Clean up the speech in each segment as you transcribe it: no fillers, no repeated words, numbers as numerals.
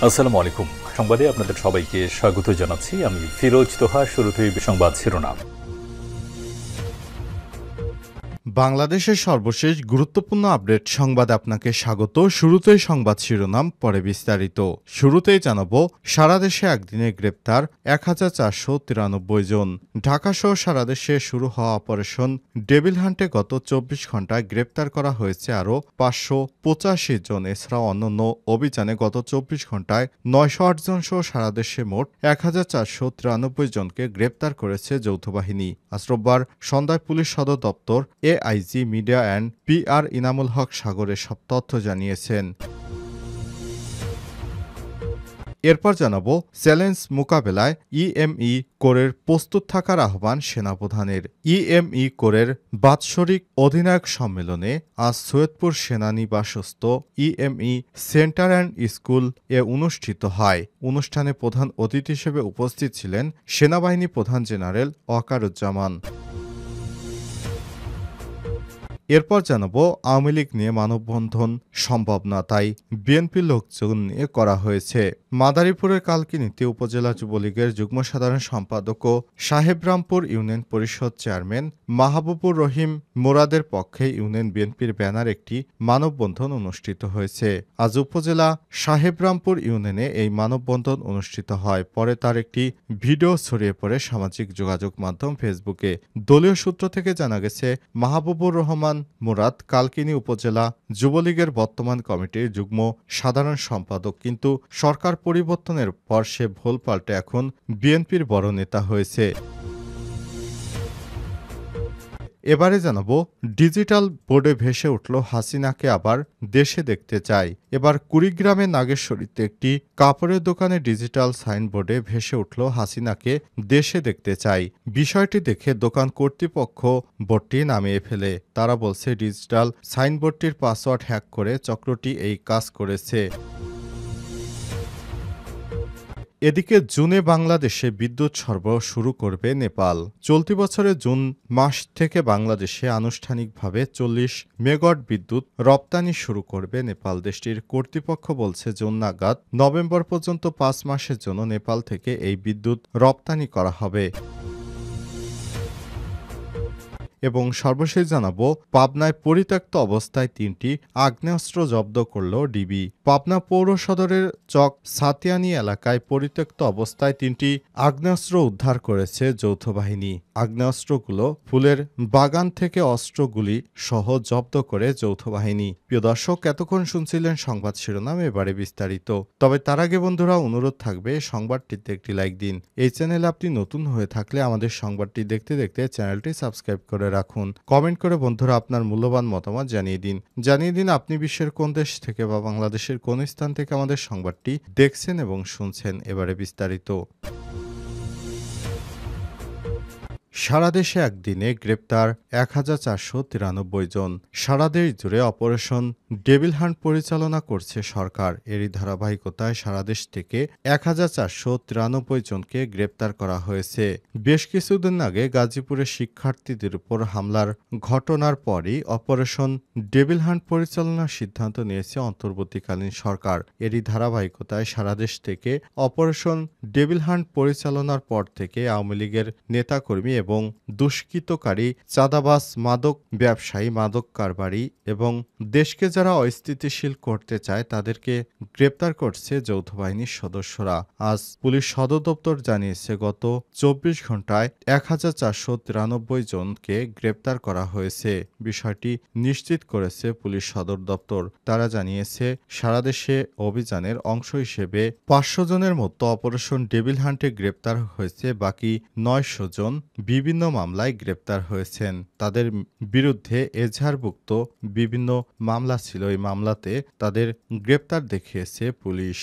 আসসালামু আলাইকুম। সংবাদে আপনাদের সবাইকে স্বাগত জানাচ্ছি। আমি ফিরোজ তোহা। শুরুতেই সংবাদ শিরোনাম। বাংলাদেশের সর্বশেষ গুরুত্বপূর্ণ আপডেট সংবাদে আপনাকে স্বাগত। শুরুতেই সংবাদ শিরোনাম, পরে বিস্তারিত। শুরুতেই জানাব, সারা দেশে একদিনে গ্রেপ্তার ১,৪৯৩ জন। ঢাকাসহ সারা দেশে শুরু হওয়া অপারেশন ডেভিল হান্টে গত ২৪ ঘণ্টায় গ্রেপ্তার করা হয়েছে আরও ৫৮৫ জন। এছাড়াও অন্যান্য অভিযানে গত ২৪ ঘণ্টায় ৯০৮ জন সহ সারা দেশে মোট ১,৪৯৩ জনকে গ্রেপ্তার করেছে যৌথ বাহিনী। আজ রোববার সন্ধ্যায় পুলিশ সদর দপ্তর AIG media and PR Inamul Haque Sagar এসব তথ্য জানিয়েছেন। এরপর জানাবো, চ্যালেঞ্জ মোকাবেলায় ইএমই কোরের প্রস্তুত থাকার আহ্বান সেনাপ্রধানের। ইএমই কোরের বাৎসরিক অধিনায়ক সম্মেলনে আজ সৈয়দপুর সেনানিবাসস্থ ইএমই সেন্টার অ্যান্ড স্কুল এ অনুষ্ঠিত হয়। অনুষ্ঠানে প্রধান অতিথি হিসেবে উপস্থিত ছিলেন সেনাবাহিনী প্রধান জেনারেল ওয়াকারুজ্জামান। এরপর জানাবো, আওয়ামী লীগ নিয়ে মানববন্ধন সম্ভব না, তাই বিএনপির লোকজন নিয়ে করা হয়েছে। মাদারীপুরের কালকিনিতে উপজেলা যুবলীগের যুগ্ম সাধারণ সম্পাদক ও সাহেবরামপুর ইউনিয়ন পরিষদ চেয়ারম্যান মাহবুবুর রহিম মুরাদের পক্ষে ইউনিয়ন বিএনপির ব্যানার একটি মানববন্ধন অনুষ্ঠিত হয়েছে। আজ উপজেলা সাহেবরামপুর ইউনিয়নে এই মানববন্ধন অনুষ্ঠিত হয়। পরে তার একটি ভিডিও ছড়িয়ে পড়ে সামাজিক যোগাযোগ মাধ্যম ফেসবুকে। দলীয় সূত্র থেকে জানা গেছে, মাহবুবুর রহমান মুরাদ কালকিনি উপজেলা যুবলীগের বর্তমান কমিটির যুগ্ম সাধারণ সম্পাদক, কিন্তু সরকার পরিবর্তনের পর সে ভুল পাল্টে এখন বিএনপির বড় নেতা হয়েছে। এবারে জানাবো, ডিজিটাল বোর্ডে ভেসে উঠল হাসিনাকে আবার দেশে দেখতে চাই। এবার কুড়িগ্রামের নাগেশ্বরীতে একটি কাপড়ের দোকানে ডিজিটাল সাইনবোর্ডে ভেসে উঠল হাসিনাকে দেশে দেখতে চাই। বিষয়টি দেখে দোকান কর্তৃপক্ষ বোর্ডটি নামিয়ে ফেলে। তারা বলছে, ডিজিটাল সাইনবোর্ডটির পাসওয়ার্ড হ্যাক করে চক্রটি এই কাজ করেছে। এদিকে জুনে বাংলাদেশে বিদ্যুৎ সরবরাহ শুরু করবে নেপাল। চলতি বছরের জুন মাস থেকে বাংলাদেশে আনুষ্ঠানিকভাবে ৪০ মেগাওয়াট বিদ্যুৎ রপ্তানি শুরু করবে নেপাল। দেশটির কর্তৃপক্ষ বলছে, জুন নাগাদ নভেম্বর পর্যন্ত ৫ মাসের জন্য নেপাল থেকে এই বিদ্যুৎ রপ্তানি করা হবে। এবং সর্বশেষ জানাবো, পাবনায় পরিত্যক্ত অবস্থায় ৩টি আগ্নেয়াস্ত্র জব্দ করল ডিবি। পাবনা পৌর সদরের চক সাতিয়ানি এলাকায় পরিত্যক্ত অবস্থায় ৩টি আগ্নেয়াস্ত্র উদ্ধার করেছে যৌথ বাহিনী। আগ্নেয়াস্ত্রগুলো ফুলের বাগান থেকে অস্ত্রগুলি সহ জব্দ করে যৌথ বাহিনী। প্রিয় দর্শক, এতক্ষণ শুনছিলেন সংবাদ শিরোনাম, এবারে বিস্তারিত। তবে তার আগে বন্ধুরা, অনুরোধ থাকবে সংবাদটিতে একটি লাইক দিন। এই চ্যানেলে আপনি নতুন হয়ে থাকলে আমাদের সংবাদটি দেখতে দেখতে চ্যানেলটি সাবস্ক্রাইব করে রাখুন। কমেন্ট করে বন্ধুরা আপনার মূল্যবান মতামত জানিয়ে দিন আপনি বিশ্বের কোন দেশ থেকে বা বাংলাদেশের কোন স্থান থেকে আমাদের সংবাদটি দেখছেন এবং শুনছেন। এবারে বিস্তারিত। সারা দেশে একদিনে গ্রেপ্তার ১,৪৯৩ জন। সারা দেশ জুড়ে অপারেশন ডেভিল হান্ট পরিচালনা করছে সরকার। এরই ধারাবাহিকতায় সারা দেশ থেকে ১,৪৯৩ জনকে গ্রেপ্তার করা হয়েছে। বেশ কিছুদিন আগে গাজীপুরে শিক্ষার্থীদের উপর হামলার ঘটনার পরই অপারেশন ডেভিল হান্ট পরিচালনার সিদ্ধান্ত নিয়েছে অন্তর্বর্তীকালীন সরকার। এরই ধারাবাহিকতায় সারা দেশ থেকে অপারেশন ডেভিল হান্ট পরিচালনার পর থেকে আওয়ামী লীগের নেতাকর্মী এবং দুষ্কৃতকারী, চাঁদাবাজ, মাদক ব্যবসায়ী, মাদক কারবারি এবং দেশকে যারা অস্থিতিশীল করতে চায় তাদেরকে গ্রেপ্তার করছে যৌথ বাহিনীর সদস্যরা। আজ পুলিশ সদর দপ্তর জানিয়েছে, গত ২৪ ঘণ্টায় ১,৪৯৩ জনকে গ্রেপ্তার করা হয়েছে। বিষয়টি নিশ্চিত করেছে পুলিশ সদর দপ্তর। তারা জানিয়েছে, সারা দেশে অভিযানের অংশ হিসেবে ৫০০ জনের মতো অপারেশন ডেভিল হান্টে গ্রেপ্তার হয়েছে। বাকি ৯০০ জন বিভিন্ন মামলায় গ্রেপ্তার হয়েছেন। তাদের বিরুদ্ধে এজাহারভুক্ত বিভিন্ন মামলা ছিল। এই মামলাতে তাদের গ্রেপ্তার দেখিয়েছে পুলিশ।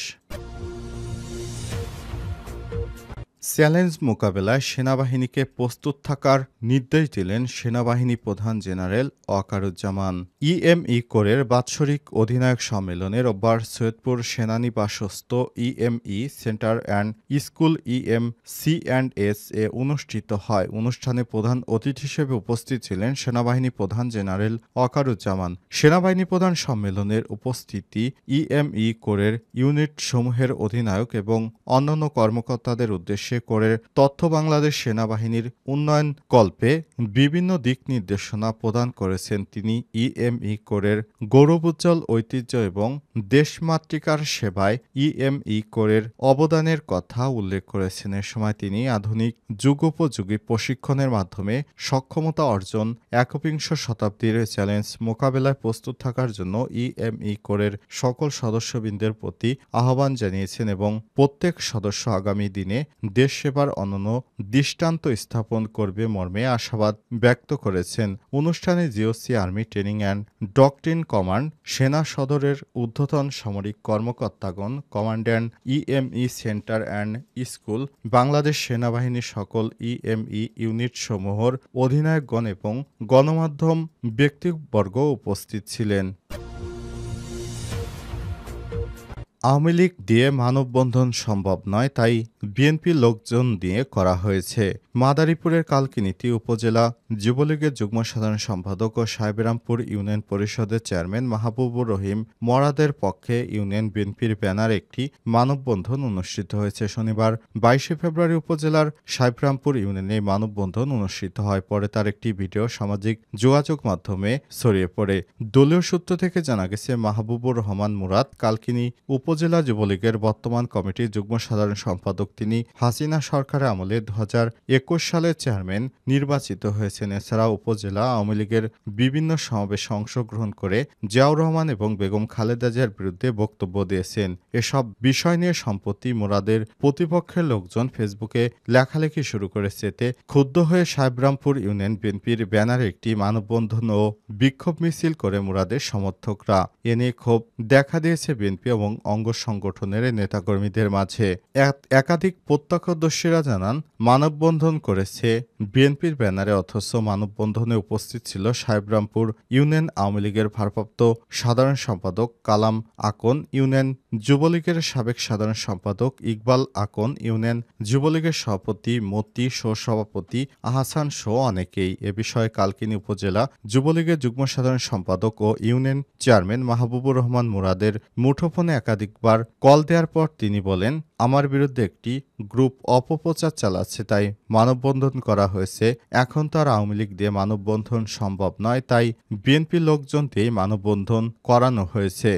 চ্যালেঞ্জ মোকাবেলায় সেনাবাহিনীকে প্রস্তুত থাকার নির্দেশ দিলেন সেনাবাহিনী প্রধান জেনারেল ওয়াকারুজ্জামান। ইএমই কোরের বাৎসরিক অধিনায়ক সম্মেলনে রোববার সৈয়দপুর সেনানিবাসস্থ ইএমই সেন্টার অ্যান্ড স্কুল ইএমসি&এস এ অনুষ্ঠিত হয়। অনুষ্ঠানে প্রধান অতিথি হিসেবে উপস্থিত ছিলেন সেনাবাহিনী প্রধান জেনারেল ওয়াকারুজ্জামান। সেনাবাহিনী প্রধান সম্মেলনের উপস্থিতি ইএমই কোরের ইউনিট সমূহের অধিনায়ক এবং অন্যান্য কর্মকর্তাদের উদ্দেশ্যে কোরের তথ্য বাংলাদেশ সেনাবাহিনীর উন্নয়ন কল্পে বিভিন্ন দিক নির্দেশনা প্রদান করেছেন তিনি। ইএমই কোরের গৌরবোজ্জ্বল ঐতিহ্য এবং দেশমাতৃকার সেবায় ইএমই কোরের অবদানের কথা উল্লেখ করেছেন। এ সময় তিনি আধুনিক যুগোপযোগী প্রশিক্ষণের মাধ্যমে সক্ষমতা অর্জন, একবিংশ শতাব্দীর চ্যালেঞ্জ মোকাবেলায় প্রস্তুত থাকার জন্য ইএমই কোরের সকল সদস্যবৃন্দের প্রতি আহ্বান জানিয়েছেন এবং প্রত্যেক সদস্য আগামী দিনে দেশ সেবার অনন্য দৃষ্টান্ত স্থাপন করবে মর্মে আশাবাদ ব্যক্ত করেছেন। অনুষ্ঠানে GOC army training and doctrine command, সেনা সদরের ঊর্ধ্বতন সামরিক কর্মকর্তাগণ, commandant EME centre and school, Bangladesh সেনাবাহিনীর সকল ইএমই ইউনিটসমূহের অধিনায়কগণ এবং গণমাধ্যম ব্যক্তিবর্গ উপস্থিত ছিলেন। আওয়ামী লীগ দিয়ে মানববন্ধন সম্ভব নয়, তাই বিএনপি লোকজন দিয়ে করা হয়েছে। মাদারীপুরের কালকিনিতে উপজেলা যুবলীগের যুগ্ম সাধারণ সম্পাদক ও সাহেবরামপুর ইউনিয়ন পরিষদের চেয়ারম্যান মাহবুবুর রহিম মরাদের পক্ষে ইউনিয়ন বিএনপির ব্যানারে একটি মানববন্ধন অনুষ্ঠিত হয়েছে। শনিবার 22 ফেব্রুয়ারি উপজেলার সাহেবরামপুর ইউনিয়নে মানববন্ধন অনুষ্ঠিত হয়। পরে তার একটি ভিডিও সামাজিক যোগাযোগ মাধ্যমে ছড়িয়ে পড়ে। দলীয় সূত্র থেকে জানা গেছে, মাহবুবুর রহমান মুরাদ কালকিনি উপজেলা যুবলীগের বর্তমান কমিটির যুগ্ম সাধারণ সম্পাদক। তিনি হাসিনা সরকারের আমলে 2021 সালে চেয়ারম্যান নির্বাচিত হয়েছেন। এছাড়া উপজেলা আওয়ামী লীগের বিভিন্ন সমাবেশে অংশগ্রহণ করে জিয়াউর রহমান এবং বেগম খালেদা জিয়ার বিরুদ্ধে বক্তব্য দিয়েছেন। এসব বিষয় নিয়ে সম্প্রতি মুরাদের প্রতিপক্ষের লোকজন ফেসবুকে লেখালেখি শুরু করেছে। এতে ক্ষুব্ধ হয়ে সাহেবরামপুর ইউনিয়ন বিএনপির ব্যানারে একটি মানববন্ধন ও বিক্ষোভ মিছিল করে মুরাদের সমর্থকরা। এ নিয়ে ক্ষোভ দেখা দিয়েছে বিএনপি এবং অঙ্গ সংগঠনের নেতাকর্মীদের মাঝে। একাধিক প্রত্যক্ষদর্শীরা জানান, মানববন্ধন করেছে বিএনপির ব্যানারে, অথচ মানববন্ধনে উপস্থিত ছিল সাহেবরামপুর ইউনিয়ন আওয়ামী লীগের ভারপ্রাপ্ত সাধারণ সম্পাদক কালাম আকন, ইউনিয়ন যুবলীগের সাবেক সাধারণ সম্পাদক ইকবাল আকন, ইউনিয়ন যুবলীগের সভাপতি মতি, সভাপতি আহসান সহ অনেকেই। এ বিষয়ে কালকিনি উপজেলা যুবলীগের যুগ্ম সাধারণ সম্পাদক ও ইউনিয়ন চেয়ারম্যান মাহবুবুর রহমান মুরাদের মুঠোফোনে একাধিকবার কল দেওয়ার পর তিনি বলেন, আমার বিরুদ্ধে একটি গ্রুপ অপপ্রচার চালাচ্ছে, তাই মানববন্ধন করা হয়েছে। এখন তো আর আওয়ামী লীগ দিয়ে মানববন্ধন সম্ভব নয়, তাই বিএনপির লোকজন দিয়ে মানববন্ধন করানো হয়েছে।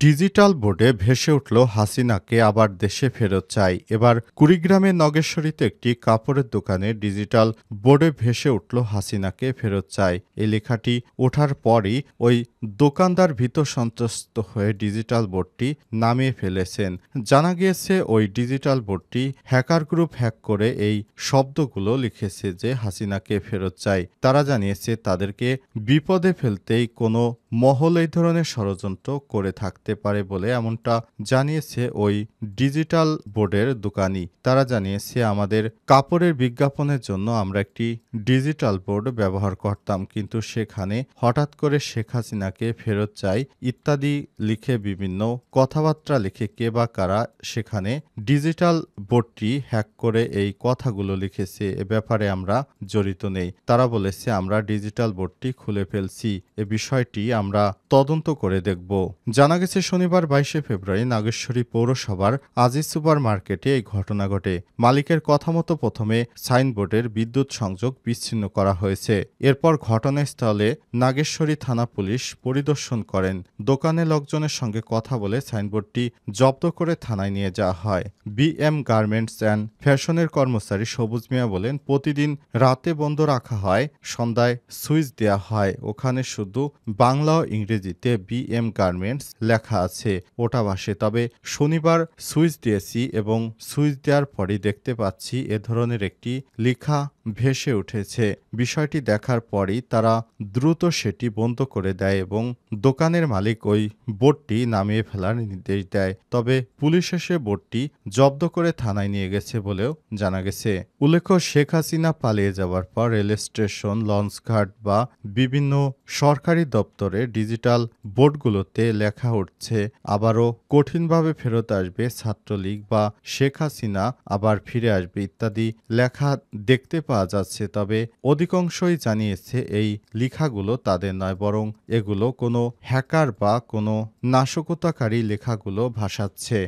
ডিজিটাল বোর্ডে ভেসে উঠল হাসিনাকে আবার দেশে ফেরত চাই। এবার কুড়িগ্রামের নগেশ্বরীতে একটি কাপড়ের দোকানে ডিজিটাল বোর্ডে ভেসে উঠল হাসিনাকে ফেরত চাই। এই লেখাটি ওঠার পরই ওই দোকানদার ভীত সন্ত্রস্ত হয়ে ডিজিটাল বোর্ডটি নামিয়ে ফেলেছেন। জানা গিয়েছে, ওই ডিজিটাল বোর্ডটি হ্যাকার গ্রুপ হ্যাক করে এই শব্দগুলো লিখেছে যে হাসিনাকে ফেরত চাই। তারা জানিয়েছে, তাদেরকে বিপদে ফেলতেই কোনো মহল এই ধরনের ষড়যন্ত্র করে থাকতে পারে বলে এমনটা জানিয়েছে ওই ডিজিটাল বোর্ডের দোকানি। তারা জানিয়েছে, আমাদের কাপড়ের বিজ্ঞাপনের জন্য আমরা একটি ডিজিটাল বোর্ড ব্যবহার করতাম, কিন্তু সেখানে হঠাৎ করে শেখ হাসিনাকে ফেরত চাই ইত্যাদি লিখে বিভিন্ন কথাবার্তা লিখে কে বা কারা সেখানে ডিজিটাল বোর্ডটি হ্যাক করে এই কথাগুলো লিখেছে, এ ব্যাপারে আমরা জড়িত নেই। তারা বলেছে, আমরা ডিজিটাল বোর্ডটি খুলে ফেলছি, এ বিষয়টি আমরা তদন্ত করে দেখব। জানা গেছে, শনিবার 22 ফেব্রুয়ারি নাগেশ্বরী পৌরসভার আজিজ সুপার মার্কেটে এই ঘটনা ঘটে। মালিকের কথা মতো প্রথমে সাইনবোর্ডের বিদ্যুৎ সংযোগ বিচ্ছিন্ন করা হয়েছে। এরপর ঘটনাস্থলে নাগেশ্বরী থানা পুলিশ পরিদর্শন করেন। দোকানে লোকজনের সঙ্গে কথা বলে সাইনবোর্ডটি জব্দ করে থানায় নিয়ে যাওয়া হয়। বিএম গার্মেন্টস অ্যান্ড ফ্যাশনের কর্মচারী সবুজ মিয়া বলেন, প্রতিদিন রাতে বন্ধ রাখা হয়, সন্ধ্যায় সুইচ দেওয়া হয়, ওখানে শুধু বাংলা বাংলা ও ইংরেজিতে বিএম গার্মেন্টস লেখা আছে ওটা ভাসে। তবে শনিবার সুইচ দিয়েছি এবং সুইচ দেওয়ার পরই দেখতে পাচ্ছি এ ধরনের একটি লেখা ভেসে উঠেছে। বিষয়টি দেখার পরই তারা দ্রুত সেটি বন্ধ করে দেয় এবং দোকানের মালিক ওই বোর্ডটি নামিয়ে ফেলার নির্দেশ দেয়। তবে পুলিশ এসে বোর্ডটি জব্দ করে থানায় নিয়ে গেছে বলেও জানা গেছে। উল্লেখ্য, শেখ হাসিনা পালিয়ে যাওয়ার পর রেল স্টেশন, লঞ্চঘাট বা বিভিন্ন সরকারি দপ্তরে ডিজিটাল বোর্ডগুলোতে লেখা উঠছে আবারও কঠিনভাবে ফেরত আসবে ছাত্রলীগ বা শেখ হাসিনা আবার ফিরে আসবে ইত্যাদি লেখা দেখতে পাওয়া যাচ্ছে। তবে অধিকাংশই জানিয়েছে এই লেখাগুলো তাদের নয়, বরং এগুলো কোনো হ্যাকার বা কোনো নাশকতাকারী লেখাগুলো ভাসাচ্ছে।